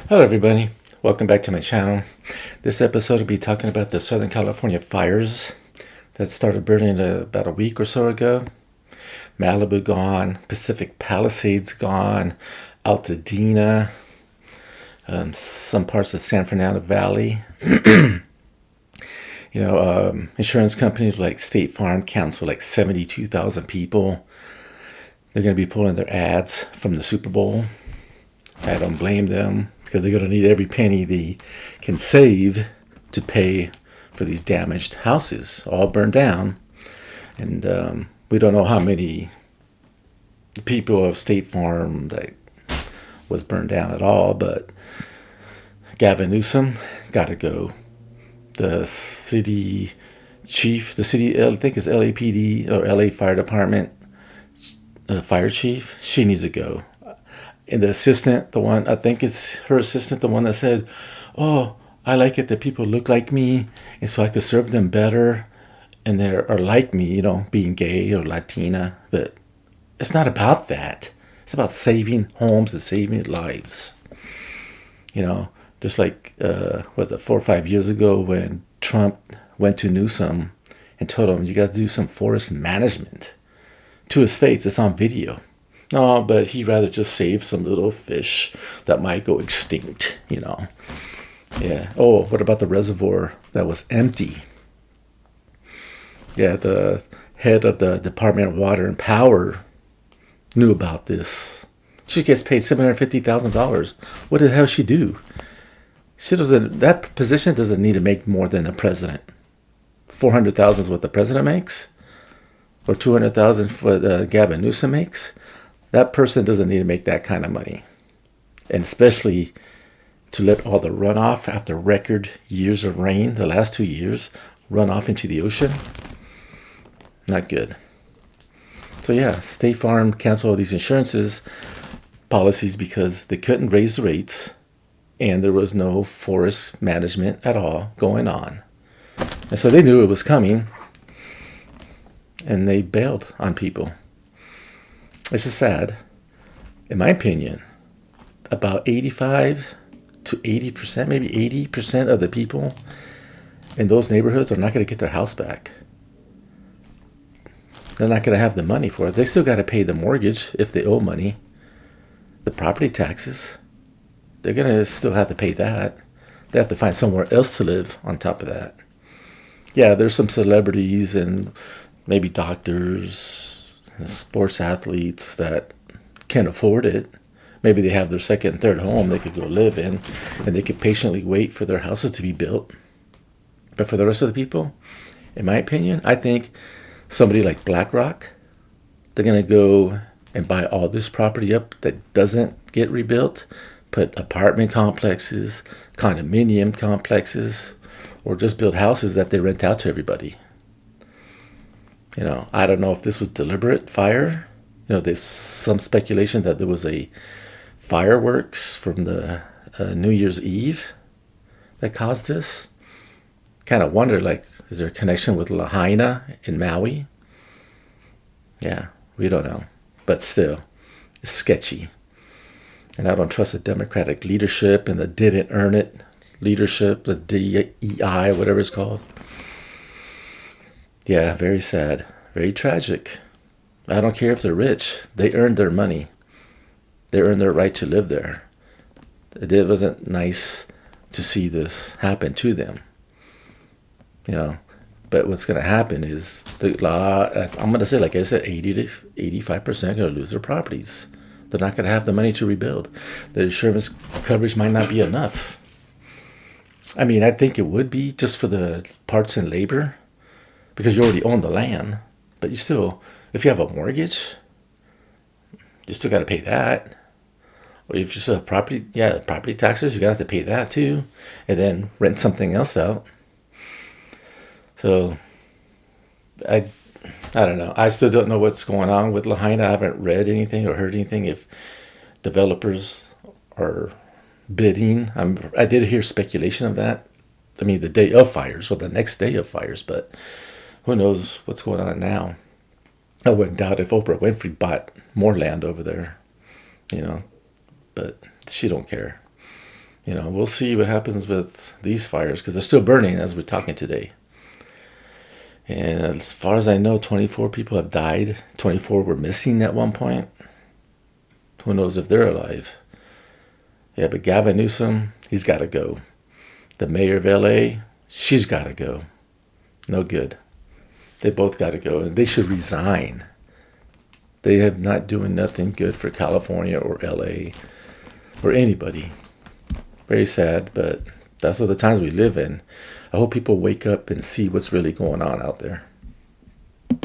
Hello everybody, welcome back to my channel. This episode will be talking about the Southern California fires that started burning about a week or so ago. Malibu gone, Pacific Palisades gone, Altadena, some parts of San Fernando Valley. Insurance companies like State Farm cancel like 72,000 people. They're going to be pulling their ads from the Super Bowl. I don't blame them because they're going to need every penny they can save to pay for these damaged houses, all burned down. And we don't know how many people of State Farm that was burned down at all, but Gavin Newsom got to go. The city chief, I think it's LAPD or LA Fire Department fire chief, she needs to go. And the assistant, the one, I think it's her assistant, the one that said, "Oh, I like it that people look like me, and so I could serve them better, and they are like me, being gay or Latina." But it's not about that. It's about saving homes and saving lives. Just like, was it 4 or 5 years ago when Trump went to Newsom and told him, "You guys do some forest management." To his face, it's on video. No, but he'd rather just save some little fish that might go extinct, Yeah. Oh, what about the reservoir that was empty? Yeah, the head of the Department of Water and Power knew about this. She gets paid $750,000. What the hell she do? That position doesn't need to make more than a president. 400,000 is what the president makes, or 200,000 what Gavin Newsom makes. That person doesn't need to make that kind of money. And especially to let all the runoff after record years of rain, the last 2 years, run off into the ocean. Not good. So yeah, State Farm canceled all these insurances policies because they couldn't raise the rates and there was no forest management at all going on. And so they knew it was coming and they bailed on people. It's just sad. In my opinion, about 85 to 80%, maybe 80% of the people in those neighborhoods are not going to get their house back. They're not going to have the money for it. They still got to pay the mortgage if they owe money. The property taxes, they're going to still have to pay that. They have to find somewhere else to live on top of that. Yeah, there's some celebrities and maybe doctors, sports athletes that can afford it. Maybe they have their second and third home they could go live in and they could patiently wait for their houses to be built. But for the rest of the people, in my opinion, I think somebody like BlackRock, they're going to go and buy all this property up that doesn't get rebuilt, put apartment complexes, condominium complexes, or just build houses that they rent out to everybody. I don't know if this was deliberate fire. There's some speculation that there was a fireworks from the New Year's Eve that caused this. Kind of wonder, is there a connection with Lahaina in Maui? Yeah, we don't know. But still, it's sketchy. And I don't trust the Democratic leadership and the didn't earn it leadership, the DEI, whatever it's called. Yeah, very sad. Very tragic. I don't care if they're rich. They earned their money. They earned their right to live there. It wasn't nice to see this happen to them. But what's going to happen is, I'm going to say, like I said, 80 to 85% are going to lose their properties. They're not going to have the money to rebuild. The insurance coverage might not be enough. I mean, I think it would be just for the parts and labor, because you already own the land. But you still, if you have a mortgage, you still got to pay that. Or if you still have property taxes, you got to have to pay that too. And then rent something else out. So, I don't know. I still don't know what's going on with Lahaina. I haven't read anything or heard anything if developers are bidding. I did hear speculation of that. I mean, the day of fires or the next day of fires, but who knows what's going on now. I wouldn't doubt if Oprah Winfrey bought more land over there, but she don't care. We'll see what happens with these fires because they're still burning as we're talking today. And as far as I know, 24 people have died. 24 were missing at one point. Who knows if they're alive? Yeah, but Gavin Newsom, he's got to go. The mayor of LA, she's got to go. No good. They both got to go, and they should resign. They have not doing nothing good for California or LA or anybody. Very sad, but that's what the times we live in. I hope people wake up and see what's really going on out there.